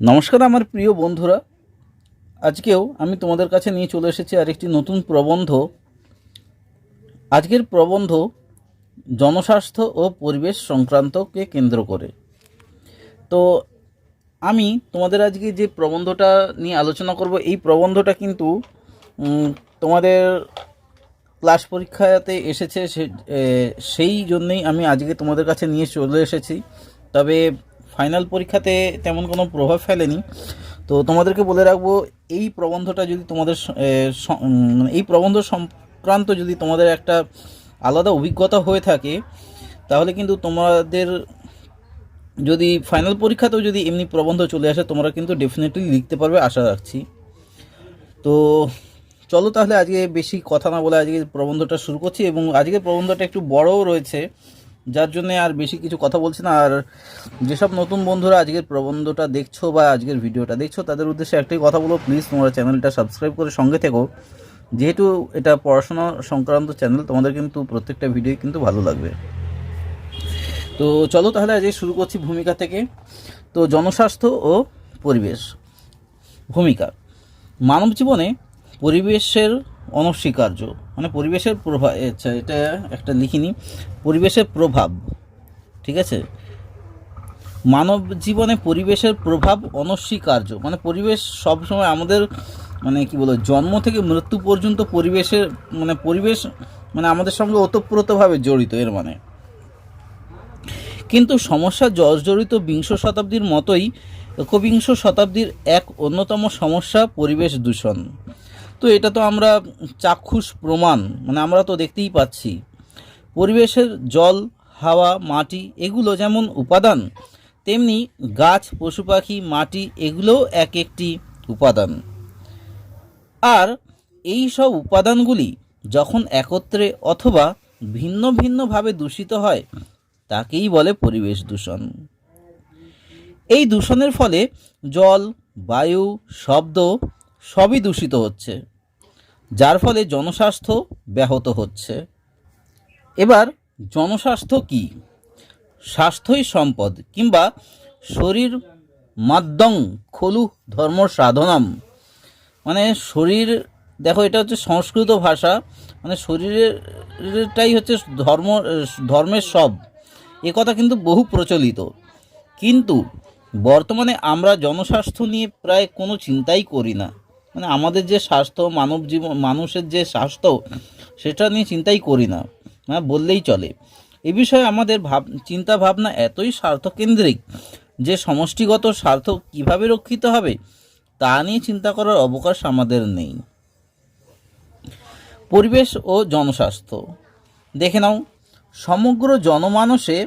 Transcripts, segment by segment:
নমস্কার আমার প্রিয় বন্ধুরা, আজকেও আমি তোমাদের কাছে নিয়ে চলে এসেছি আরেকটি নতুন প্রবন্ধ। আজকের প্রবন্ধ জনস্বাস্থ্য ও পরিবেশ সংক্রান্তকে কেন্দ্র করে। তো আমি তোমাদের আজকে যে প্রবন্ধটা নিয়ে আলোচনা করব, এই প্রবন্ধটা কিন্তু তোমাদের ক্লাস পরীক্ষাতে এসেছে, সেই জন্যই আমি আজকে তোমাদের কাছে নিয়ে চলে এসেছি। তবে ফাইনাল পরীক্ষাতে তেমন কোনো প্রভাব ফেলেনি। তো তোমাদেরকে বলে রাখবো, এই প্রবন্ধটা যদি তোমাদের এই প্রবন্ধ সংক্রান্ত যদি তোমাদের একটা আলাদা অভিজ্ঞতা হয়ে থাকে, তাহলে কিন্তু তোমাদের যদি ফাইনাল পরীক্ষাতেও যদি এমনি প্রবন্ধ চলে আসে, তোমরা কিন্তু ডেফিনেটলি লিখতে পারবে আশা রাখছি। তো চলো তাহলে আজকে বেশি কথা না বলে আজকে প্রবন্ধটা শুরু করছি। এবং আজকের প্রবন্ধটা একটু বড়ও রয়েছে, যার জন্যে আর বেশি কিছু কথা বলছি না। আর যেসব নতুন বন্ধুরা আজকের প্রবন্ধটা দেখছো বা আজকের ভিডিওটা দেখছো, তাদের উদ্দেশ্যে একটাই কথা বলো, প্লিজ তোমরা চ্যানেলটা সাবস্ক্রাইব করে সঙ্গে থেকো। যেহেতু এটা পড়াশোনা সংক্রান্ত চ্যানেল, তোমাদের কিন্তু প্রত্যেকটা ভিডিও কিন্তু ভালো লাগবে। তো চলো তাহলে আজকে শুরু করছি ভূমিকা থেকে। তো জনস্বাস্থ্য ও পরিবেশ। ভূমিকা: মানব জীবনে পরিবেশের অনস্বীকার্য, মানে পরিবেশের প্রভাব, আচ্ছা এটা একটা লিখিনি, পরিবেশের প্রভাব, ঠিক আছে। মানব জীবনে পরিবেশের প্রভাব অনস্বীকার্য, মানে পরিবেশ সবসময় আমাদের, মানে কি বলবো, জন্ম থেকে মৃত্যু পর্যন্ত পরিবেশের, মানে পরিবেশ মানে আমাদের সঙ্গে ওতপ্রোতভাবে জড়িত এর মানে। কিন্তু সমস্যা জর্জরিত বিংশ শতাব্দীর মতোই একবিংশ শতাব্দীর এক অন্যতম সমস্যা পরিবেশ দূষণ। তো এটা তো আমরা চাক্ষুষ প্রমাণ, মানে আমরা তো দেখতেই পাচ্ছি। পরিবেশের জল, হাওয়া, মাটি এগুলো যেমন উপাদান, তেমনি গাছ, পশু পাখি, মাটি এগুলোও এক একটি উপাদান। আর এই সব উপাদানগুলি যখন একত্রে অথবা ভিন্ন ভিন্নভাবে দূষিত হয়, তাকেই বলে পরিবেশ দূষণ। এই দূষণের ফলে জল, বায়ু, শব্দ সবই দূষিত হচ্ছে, যার ফলে জনস্বাস্থ্য ব্যাহত হচ্ছে। এবার জনস্বাস্থ্য কি? স্বাস্থ্যই সম্পদ, কিংবা শরীর মাদ্যং খলু ধর্ম সাধনাম, মানে শরীর, দেখো এটা হচ্ছে সংস্কৃত ভাষা, মানে শরীরেরটাই হচ্ছে ধর্মের সব, এ কথা কিন্তু বহু প্রচলিত। কিন্তু বর্তমানে আমরা জনস্বাস্থ্য নিয়ে প্রায় কোনো চিন্তাই করি না। মানে আমাদের যে স্বাস্থ্য, মানুষের যে স্বাস্থ্য, সেটা নিয়ে চিন্তাই করি না, হ্যাঁ বললেই চলে। এ বিষয়ে আমাদের চিন্তা ভাবনা এতই স্বার্থকেন্দ্রিক যে সমষ্টিগত স্বার্থ কিভাবে রক্ষিত হবে তা নিয়ে চিন্তা করার অবকাশ আমাদের নেই। পরিবেশ ও জনস্বাস্থ্য দেখে নাও। সমগ্র জনমানসে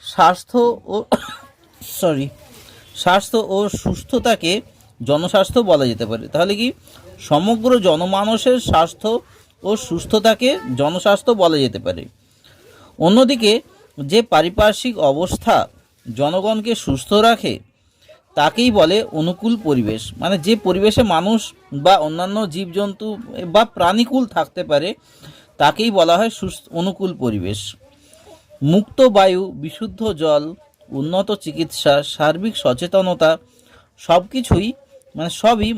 স্বাস্থ্য ও সুস্থতাকে জনস্বাস্থ্য বলা যেতে পারে। তাহলে কি, সমগ্র জনমানসের স্বাস্থ্য ও সুস্থতাকে জনস্বাস্থ্য বলা যেতে পারে। অন্যদিকে যে পারিপার্শ্বিক অবস্থা জনগণকে সুস্থ রাখে, তাকেই বলে অনুকূল পরিবেশ। মানে যে পরিবেশে মানুষ বা অন্যান্য জীবজন্তু বা প্রাণীকুল থাকতে পারে, তাকেই বলা হয় অনুকূল পরিবেশ। মুক্ত বায়ু, বিশুদ্ধ জল, উন্নত চিকিৎসা, সার্বিক সচেতনতা সব কিছুই, মানে সবই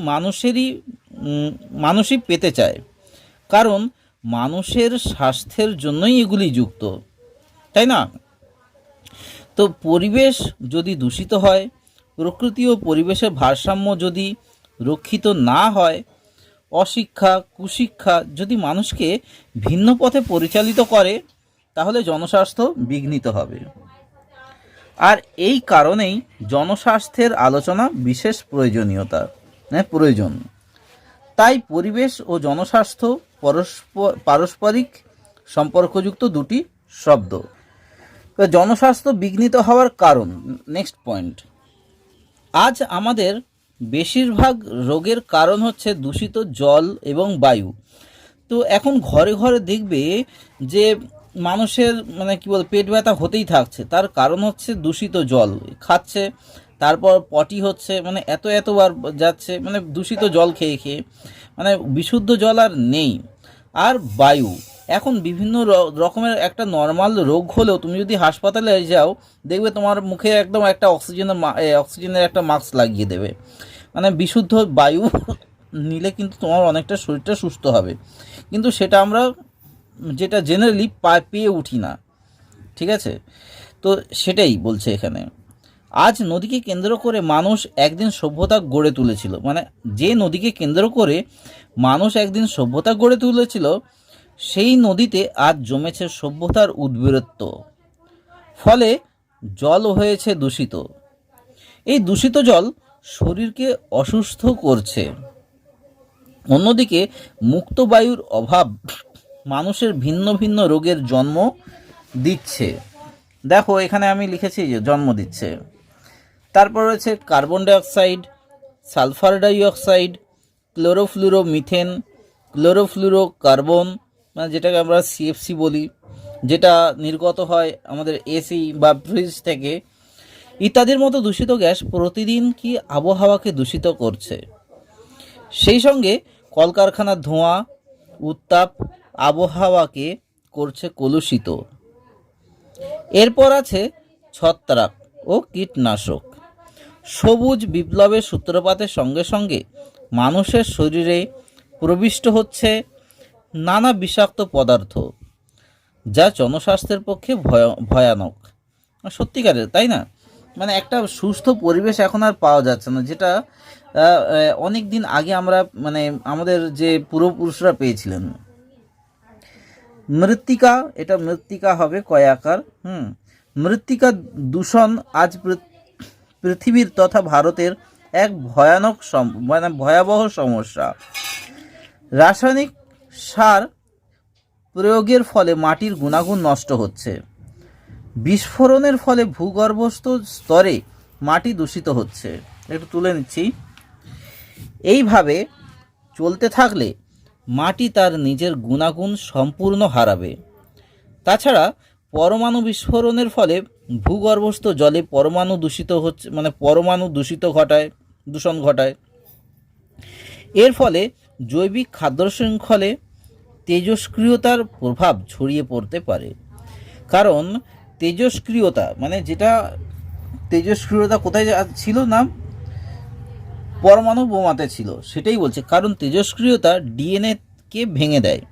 মানুষই পেতে চায়, কারণ মানুষের স্বাস্থ্যের জন্যই এগুলি যুক্ত, তাই না? তো পরিবেশ যদি দূষিত হয়, প্রকৃতি ও পরিবেশের ভারসাম্য যদি রক্ষিত না হয়, অশিক্ষা, কুশিক্ষা যদি মানুষকে ভিন্ন পথে পরিচালিত করে, তাহলে জনস্বাস্থ্য বিঘ্নিত হবে। আর এই কারণেই জনস্বাস্থ্যের আলোচনা বিশেষ প্রয়োজন। তাই পরিবেশ ও জনস্বাস্থ্য পারস্পরিক সম্পর্কযুক্ত দুটি শব্দ। জনস্বাস্থ্য বিঘ্নিত হওয়ার কারণ, নেক্সট পয়েন্ট। আজ আমাদের বেশিরভাগ রোগের কারণ হচ্ছে দূষিত জল এবং বায়ু। তো এখন ঘরে ঘরে দেখবে যে মানুষের, মানে কি বল, পেট ব্যথা হতেই থাকছে, তার কারণ হচ্ছে দূষিত জল খাচ্ছে, তারপর পটি হচ্ছে, মানে এতবার যাচ্ছে, মানে দূষিত জল খেয়ে খেয়ে, মানে বিশুদ্ধ জল আর নেই। আর বায়ু, এখন বিভিন্ন রকমের একটা নর্মাল রোগ হলেও তুমি যদি হাসপাতালে যাও, দেখবে তোমার মুখে একদম একটা অক্সিজেনের একটা মাস্ক লাগিয়ে দেবে। মানে বিশুদ্ধ বায়ু নিলে কিন্তু তোমার অনেকটা শরীরটা সুস্থ হবে, কিন্তু সেটা আমরা যেটা জেনারেলি পেয়ে উঠি না। ঠিক আছে, তো সেটাই বলছে এখানে। আজ নদীকে কেন্দ্র করে মানুষ একদিন সভ্যতা গড়ে তুলেছিল, মানে যে নদীকে কেন্দ্র করে মানুষ একদিন সভ্যতা গড়ে তুলেছিল, সেই নদীতে আজ জমেছে সভ্যতার উদ্বৃত্ত। ফলে জল হয়েছে দূষিত। এই দূষিত জল শরীরকে অসুস্থ করছে। অন্যদিকে মুক্ত বায়ুর অভাব মানুষের ভিন্ন ভিন্ন রোগের জন্ম দিচ্ছে। দেখো এখানে আমি লিখেছি যে জন্ম দিচ্ছে। তারপর রয়েছে carbon dioxide, sulphur dioxide, chlorofluoro methane, chlorofluoro carbon, মানে যেটাকে আমরা সিএফসি বলি, যেটা নির্গত হয় আমাদের এসি বা ফ্রিজ থেকে, ইত্যাদির মতো দূষিত গ্যাস প্রতিদিন কি আবহাওয়াকে দূষিত করছে। সেই সঙ্গে কলকারখানার ধোঁয়া, উত্তাপ আবহাওয়াকে করছে কলুষিত। এরপর আছে ছত্রাক ও কীটনাশক। সবুজ বিপ্লবের সূত্রপাতের সঙ্গে সঙ্গে মানুষের শরীরে প্রবিষ্ট হচ্ছে নানা বিষাক্ত পদার্থ, যা জনস্বাস্থ্যের পক্ষে ভয়ানক। সত্যিকারের, তাই না? মানে একটা সুস্থ পরিবেশ এখন আর পাওয়া যাচ্ছে না, যেটা অনেক দিন আগে আমরা মানে আমাদের যে পূর্বপুরুষরা পেয়েছিলেন। মৃত্তিকা, এটা মৃত্তিকা হবে কয়াকার। মৃত্তিকা দূষণ আজ পৃথিবীর তথা ভারতের এক ভয়াবহ সমস্যা। রাসায়নিক সার প্রয়োগের ফলে মাটির গুণাগুণ নষ্ট হচ্ছে। বিস্ফোরণের ফলে ভূগর্ভস্থ স্তরে মাটি দূষিত হচ্ছে। একটু তুলে নিচ্ছি। এইভাবে চলতে থাকলে মাটি তার নিজের গুণাগুণ সম্পূর্ণ হারাবে। তাছাড়া পরমাণু বিস্ফোরণের ফলে ভূগর্ভস্থ জলে পরমাণু দূষিত হচ্ছে, মানে পরমাণু দূষণ ঘটায়। এর ফলে জৈবিক খাদ্য শৃঙ্খলে তেজস্ক্রিয়তার প্রভাব ছড়িয়ে পড়তে পারে। কারণ তেজস্ক্রিয়তা মানে যেটা তেজস্ক্রিয়তা কোথায় ছিল না, পরমাণু বোমাতে ছিল, সেটাই বলছে। কারণ তেজস্ক্রিয়তা ডিএনএকে ভেঙে দেয়।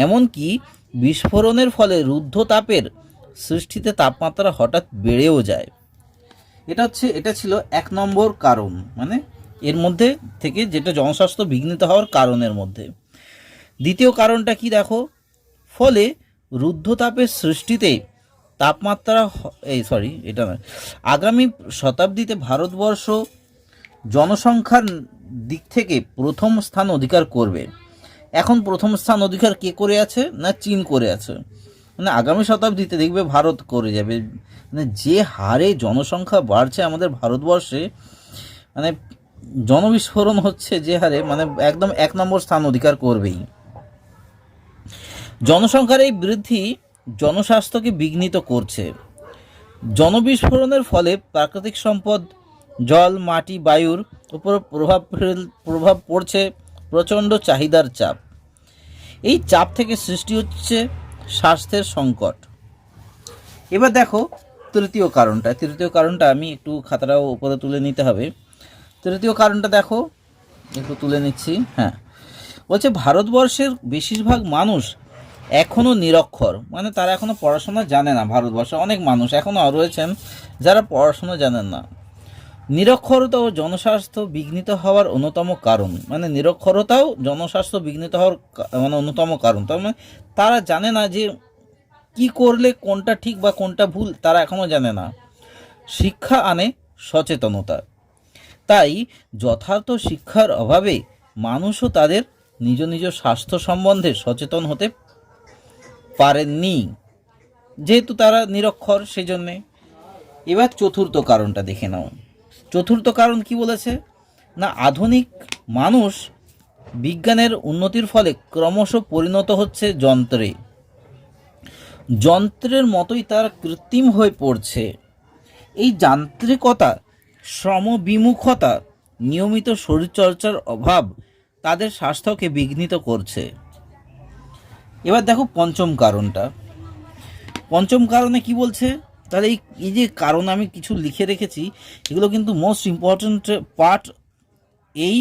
এমনকি বিস্ফোরণের ফলে রুদ্ধতাপের সৃষ্টিতে তাপমাত্রা হঠাৎ বেড়েও যায়। এটা ছিল 1 নম্বর কারণ, মানে এর মধ্যে থেকে যেটা জনস্বাস্থ্য বিঘ্নিত হওয়ার কারণের মধ্যে। দ্বিতীয় কারণটা কি দেখো, ফলে রুদ্ধতাপের সৃষ্টিতে তাপমাত্রা এটা নয়, আগামী শতাব্দীতে ভারতবর্ষ জনসংখ্যার দিক থেকে প্রথম স্থান অধিকার করবে। এখন প্রথম স্থান অধিকার কে করে আছে না, চীন করে আছে। মানে আগামী শতাব্দীতে দেখবে ভারত করে যাবে। মানে যে হারে জনসংখ্যা বাড়ছে আমাদের ভারতবর্ষে, মানে জনবিস্ফোরণ হচ্ছে যে হারে, মানে একদম 1 নম্বর স্থান অধিকার করবেই। জনসংখ্যার এই বৃদ্ধি জনস্বাস্থ্যকে বিঘ্নিত করছে। জনবিস্ফোরণের ফলে প্রাকৃতিক সম্পদ, জল, মাটি, বায়ুর উপর প্রভাব পড়ছে প্রচণ্ড চাহিদার চাপ। এই চাপ থেকে সৃষ্টি হচ্ছে স্বাস্থ্যের সংকট। এবার দেখো তৃতীয় কারণটা আমি একটু খাতাটাও উপরে তুলে নিতে হবে। তৃতীয় কারণটা দেখো, একটু তুলে নিচ্ছি। বলছে ভারতবর্ষের বেশিরভাগ মানুষ এখনও নিরক্ষর, মানে তারা এখনও পড়াশোনা জানে না। ভারতবর্ষে অনেক মানুষ এখনও রয়েছেন যারা পড়াশোনা জানেন না। নিরক্ষরতা ও জনস্বাস্থ্য বিঘ্নিত হওয়ার অন্যতম কারণ, মানে নিরক্ষরতাও জনস্বাস্থ্য বিঘ্নিত হওয়ার মানে অন্যতম কারণ। তার মানে তারা জানে না যে কি করলে কোনটা ঠিক বা কোনটা ভুল, তারা এখনও জানে না। শিক্ষা আনে সচেতনতা। তাই যথার্থ শিক্ষার অভাবে মানুষও তাদের নিজ নিজ স্বাস্থ্য সম্বন্ধে সচেতন হতে পারেননি, যেহেতু তারা নিরক্ষর, সেই জন্যে। এবার চতুর্থ কারণটা দেখে নাও। চতুর্থ কারণ কি বলেছে না, আধুনিক মানুষ বিজ্ঞানের উন্নতির ফলে ক্রমশ পরিণত হচ্ছে যন্ত্রের মতোই তারা কৃত্রিম হয়ে পড়ছে। এই যান্ত্রিকতা, শ্রমবিমুখতা, নিয়মিত শরীরচর্চার অভাব তাদের স্বাস্থ্যকে বিঘ্নিত করছে। এবার দেখো পঞ্চম কারণটা। পঞ্চম কারণে কি বলছে, তাহলে এই যে কারণ আমি কিছু লিখে রেখেছি, এগুলো কিন্তু মোস্ট ইম্পর্ট্যান্ট পার্ট এই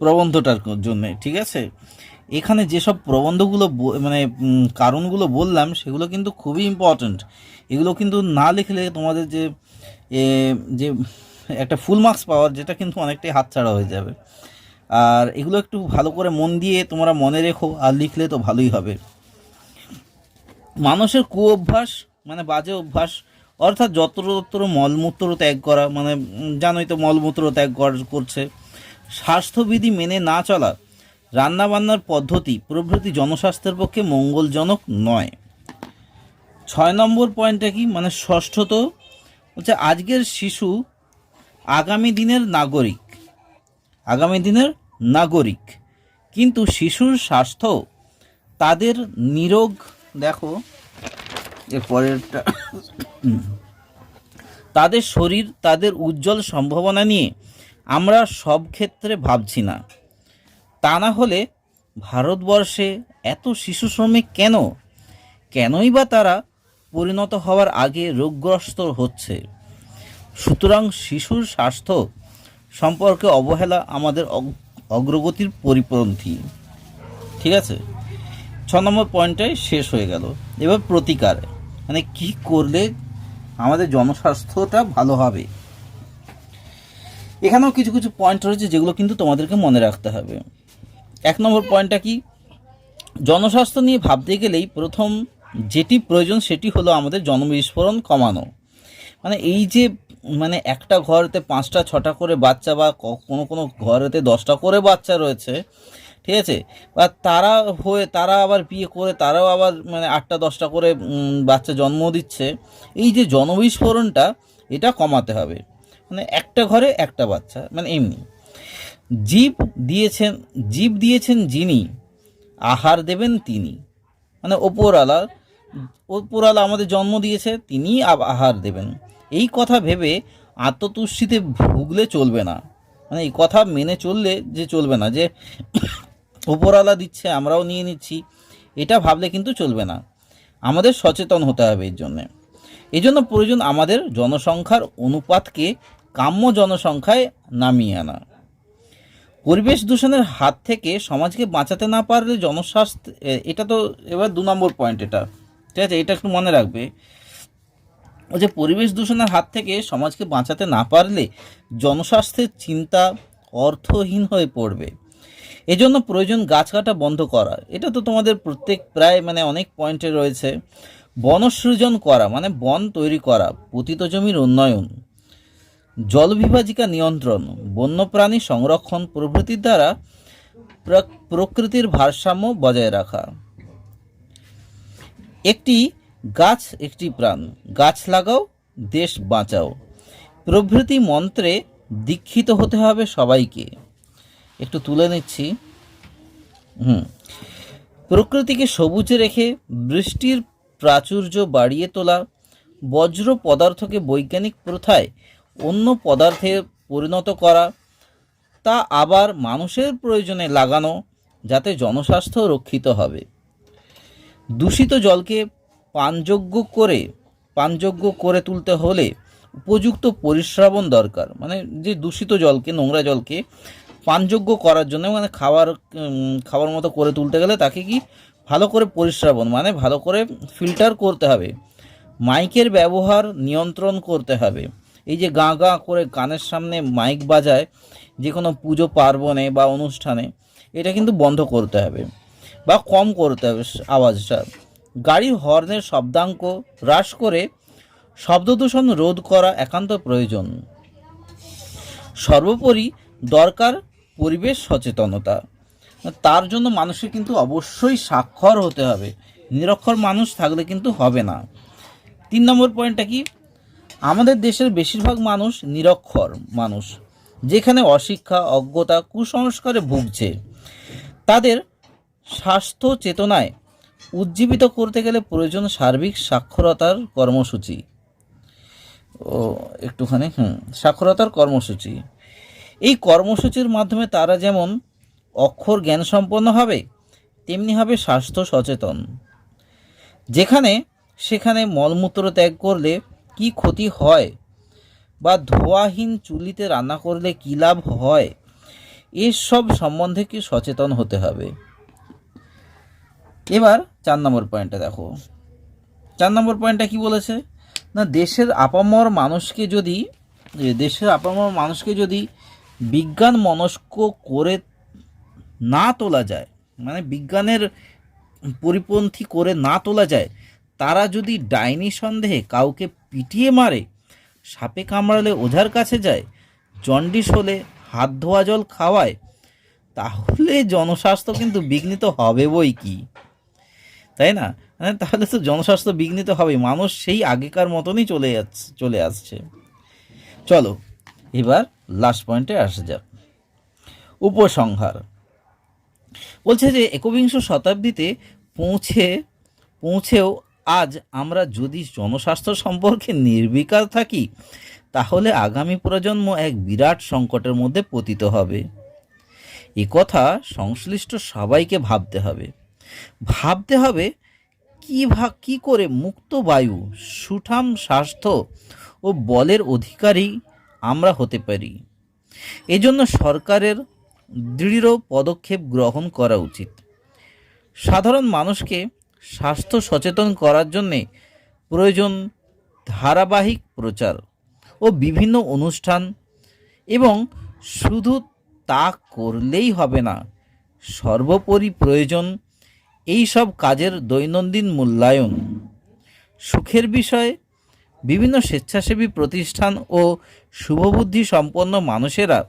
প্রবন্ধটার জন্যে, ঠিক আছে। এখানে যেসব প্রবন্ধগুলো মানে কারণগুলো বললাম সেগুলো কিন্তু খুবই ইম্পর্ট্যান্ট। এগুলো কিন্তু না লিখলে তোমাদের যে যে একটা ফুল মার্কস পাওয়ার, যেটা কিন্তু অনেকটাই হাতছাড়া হয়ে যাবে। আর এগুলো একটু ভালো করে মন দিয়ে তোমরা মনে রেখো, আর লিখলে তো ভালোই হবে। মানুষের কুঅভ্যাস মানে বাজে অভ্যাস, অর্থাৎ যত্র মলমূত্র ত্যাগ করা, মানে জানোই তো মলমূত্র ত্যাগ করছে। স্বাস্থ্যবিধি মেনে না চলা, রান্নাবান্নার পদ্ধতি প্রভৃতি জনস্বাস্থ্যের পক্ষে মঙ্গলজনক নয়। 6 নম্বর পয়েন্টটা কি, মানে ষষ্ঠত হচ্ছে আজকের শিশু আগামী দিনের নাগরিক, আগামী দিনের নাগরিক, কিন্তু শিশুর স্বাস্থ্য তাদের নিরোগ, দেখো এর পরেরটা, তাদের শরীর তাদের উজ্জ্বল সম্ভাবনা নিয়ে আমরা সব ক্ষেত্রে ভাবছি না। তা না হলে ভারতবর্ষে এত শিশু শ্রমিক কেন, কেনই বা তারা পরিণত হওয়ার আগে রোগগ্রস্ত হচ্ছে। সুতরাং শিশুর স্বাস্থ্য সম্পর্কে অবহেলা আমাদের অগ্রগতির পরিপন্থী, ঠিক আছে। 6 নম্বর পয়েন্টটাই শেষ হয়ে গেল। এবার প্রতিকার, মানে কি করলে আমাদের জনস্বাস্থ্যটা ভালো হবে। এখানেও কিছু কিছু পয়েন্ট রয়েছে যেগুলো কিন্তু তোমাদেরকে মনে রাখতে হবে। 1 নম্বর পয়েন্টটা কি, জনস্বাস্থ্য নিয়ে ভাবতে গেলেই প্রথম যেটি প্রয়োজন সেটি হলো আমাদের জনবিস্ফোরণ কমানো। মানে এই যে মানে একটা ঘরেতে 5টা 6টা করে বাচ্চা, বা কোনো কোনো ঘরেতে 10টা করে বাচ্চা রয়েছে, ঠিক আছে, বা তারা আবার বিয়ে করে তারাও আবার মানে 8টা 10টা করে বাচ্চা জন্ম দিচ্ছে। এই যে জনবিস্ফোরণটা, এটা কমাতে হবে। মানে একটা ঘরে একটা বাচ্চা, মানে এমনি জীব দিয়েছেন যিনি, আহার দেবেন তিনি। মানে ওপরওয়ালা আমাদের জন্ম দিয়েছে, তিনিই আহার দেবেন। এই কথা ভেবে আত্মতুষ্টিতে ভুগলে চলবে না। মানে এই কথা মেনে চললে যে চলবে না যে ওপরওয়ালা দিচ্ছে আমরাও নিয়ে নিচ্ছি, এটা ভাবলে কিন্তু চলবে না। আমাদের সচেতন হতে হবে এই জন্য প্রয়োজন আমাদের জনসংখ্যার অনুপাতকে কাম্য জনসংখ্যায় নামিয়ে আনা। পরিবেশ দূষণের হাত থেকে সমাজকে বাঁচাতে না পারলে জনস্বাস্থ্য, এটা তো এবার 2 নম্বর পয়েন্ট, এটা ঠিক আছে, এটা একটু মনে রাখবে। ওই যে পরিবেশ দূষণের হাত থেকে সমাজকে বাঁচাতে না পারলে জনস্বাস্থ্যের চিন্তা অর্থহীন হয়ে পড়বে। এজন্য প্রয়োজন গাছ কাটা বন্ধ করা, এটা তো তোমাদের প্রায় মানে অনেক পয়েন্টে রয়েছে। বনসৃজন করা মানে বন তৈরি করা, পতিত জমির উন্নয়ন, জলবিভাজিকা নিয়ন্ত্রণ, বন্যপ্রাণী সংরক্ষণ প্রভৃতির দ্বারা প্রকৃতির ভারসাম্য বজায় রাখা। একটি গাছ একটি প্রাণ, গাছ লাগাও দেশ বাঁচাও প্রভৃতি মন্ত্রে দীক্ষিত হতে হবে সবাইকে। একটু তুলে নিচ্ছি। প্রকৃতিকে সবুজে রেখে বৃষ্টির প্রাচুর্য বাড়িয়ে তোলা, বজ্র পদার্থকে বৈজ্ঞানিক প্রথায় অন্য পদার্থে পরিণত করা, তা আবার মানুষের প্রয়োজনে লাগানো, যাতে জনস্বাস্থ্য রক্ষিত হবে। দূষিত জলকে পানযোগ্য করে তুলতে হলে উপযুক্ত পরিশ্রাবণ দরকার। মানে যে দূষিত জলকে, নোংরা জলকে পানযোগ্য করার জন্য, মানে খাবার মতো করে তুলতে গেলে তাকে কি ভালো করে পরিশ্রাবণ মানে ভালো করে ফিল্টার করতে হবে। মাইকের ব্যবহার নিয়ন্ত্রণ করতে হবে। এই যে গাঁ গাঁ করে কানের সামনে মাইক বাজায় যে কোনো পুজো পার্বণে বা অনুষ্ঠানে, এটা কিন্তু বন্ধ করতে হবে বা কম করতে হবে আওয়াজটা। গাড়ির হর্নের শব্দাঙ্ক হ্রাস করে শব্দদূষণ রোধ করা একান্ত প্রয়োজন। সর্বোপরি দরকার পরিবেশ সচেতনতা। তার জন্য মানুষের কিন্তু অবশ্যই সাক্ষর হতে হবে, নিরক্ষর মানুষ থাকলে কিন্তু হবে না। 3 নম্বর পয়েন্টটা কি, আমাদের দেশের বেশিরভাগ মানুষ নিরক্ষর মানুষ, যেখানে অশিক্ষা, অজ্ঞতা, কুসংস্কারে ভুগছে। তাদের স্বাস্থ্য চেতনায় উজ্জীবিত করতে গেলে প্রয়োজন সার্বিক সাক্ষরতার কর্মসূচি। সাক্ষরতার কর্মসূচি। এই কর্মসূচির মাধ্যমে তারা যেমন অক্ষর জ্ঞান সম্পন্ন হবে, তেমনি হবে স্বাস্থ্য সচেতন। যেখানে সেখানে মলমূত্র ত্যাগ করলে কি ক্ষতি হয় বা ধোঁয়াহীন চুলিতে রান্না করলে কী লাভ হয়, এসব সম্বন্ধে কি সচেতন হতে হবে। এবার 4 নম্বর পয়েন্টটা দেখো। 4 নম্বর পয়েন্টটা কি বলেছে না, দেশের আপামর মানুষকে যদি বিজ্ঞান মনস্ক করে না তোলা যায়, মানে বিজ্ঞানের পরিপন্থী করে না তোলা যায়, তারা যদি ডাইনি সন্দেহে কাউকে পিটিয়ে মারে, সাপে কামড়ালে ওঝার কাছে যায়, জন্ডিস হলে হাত ধোয়া জল খাওয়ায়, তাহলে জনস্বাস্থ্য কিন্তু বিঘ্নিত হবে বই কি, তাই না? মানে তাহলে তো জনস্বাস্থ্য বিঘ্নিত হবে, মানুষ সেই আগেকার মতনই চলে আসছে। চলো এবার লাস্ট পয়েন্টে আসা যাক, উপসংহার। বলছে যে একবিংশ শতাব্দীতে পৌঁছেও আজ আমরা যদি জনস্বাস্থ্য সম্পর্কে নির্বিকার থাকি, তাহলে আগামী প্রজন্ম এক বিরাট সংকটের মধ্যে পতিত হবে। কথা সংশ্লিষ্ট সবাইকে ভাবতে হবে কি করে মুক্ত বায়ু, সুঠাম স্বাস্থ্য ও বলের অধিকারী আমরা হতে পারি। এজন্য সরকারের দৃঢ় পদক্ষেপ গ্রহণ করা উচিত। সাধারণ মানুষকে স্বাস্থ্য সচেতন করার জন্যে প্রয়োজন ধারাবাহিক প্রচার ও বিভিন্ন অনুষ্ঠান, এবং শুধু তা করলেই হবে না, সর্বোপরি প্রয়োজন এই সব কাজের দৈনন্দিন মূল্যায়ন। সুখের বিষয়, বিভিন্ন স্বেচ্ছাসেবী প্রতিষ্ঠান ও শুভবুদ্ধি সম্পন্ন মানুষেরা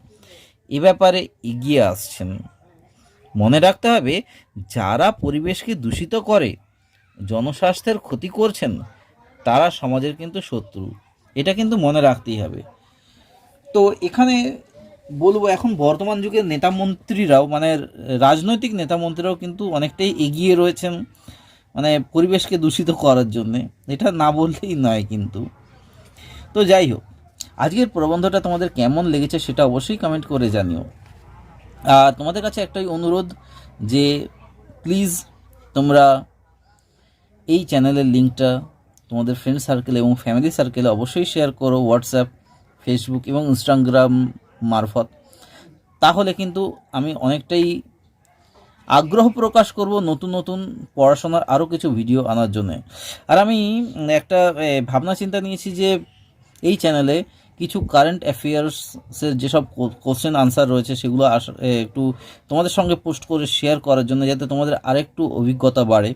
এ ব্যাপারে এগিয়ে আসছেন। মনে রাখতে হবে, যারা পরিবেশকে দূষিত করে, জনস্বাস্থ্যের ক্ষতি করছেন, তারা সমাজের কিন্তু শত্রু। এটা কিন্তু মনে রাখতেই হবে। তো এখানে বলবো, এখন বর্তমান যুগের নেতামন্ত্রীরাও, মানে রাজনৈতিক নেতামন্ত্রীরাও কিন্তু অনেকটাই এগিয়ে রয়েছেন মানে পরিবেশকে দূষিত করার জন্যে, এটা না বললেই নয় কিন্তু। তো যাই হোক, আজকের প্রবন্ধটা তোমাদের কেমন লেগেছে সেটা অবশ্যই কমেন্ট করে জানিও। আর তোমাদের কাছে একটাই অনুরোধ যে প্লিজ তোমরা এই চ্যানেলের লিঙ্কটা তোমাদের ফ্রেন্ড সার্কেল এবং ফ্যামিলি সার্কেলে অবশ্যই শেয়ার করো, হোয়াটসঅ্যাপ, ফেসবুক এবং ইনস্টাগ্রাম মারফত। তাহলে কিন্তু আমি অনেকটাই আগ্রহ প্রকাশ করব নতুন নতুন পড়াশোনার আরও কিছু ভিডিও আনার জন্য। আর আমি একটা ভাবনা চিন্তা নিয়েছি যে এই চ্যানেলে কিছু কারেন্ট অ্যাফেয়ার্সের যেসব কোশ্চেন আনসার রয়েছে সেগুলো একটু তোমাদের সঙ্গে পোস্ট করে শেয়ার করার জন্য, যাতে তোমাদের আরেকটু অভিজ্ঞতা বাড়ে।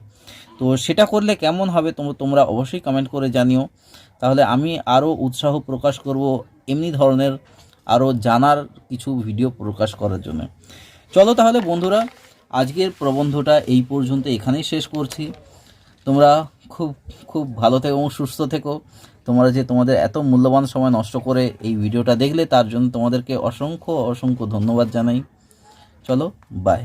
তো সেটা করলে কেমন হবে তোমরা অবশ্যই কমেন্ট করে জানিও, তাহলে আমি আরও উৎসাহ প্রকাশ করব এমনি ধরনের আরও জানার কিছু ভিডিও প্রকাশ করার জন্য। চলো তাহলে বন্ধুরা, আজকের প্রবন্ধটা এই পর্যন্ত এখানেই শেষ করছি। তোমরা খুব খুব ভালো থেকো এবং সুস্থ থেকো। তোমরা যে তোমাদের এত মূল্যবান সময় নষ্ট করে এই ভিডিওটা দেখলে, তার জন্য তোমাদেরকে অসংখ্য অসংখ্য ধন্যবাদ জানাই। চলো, বাই।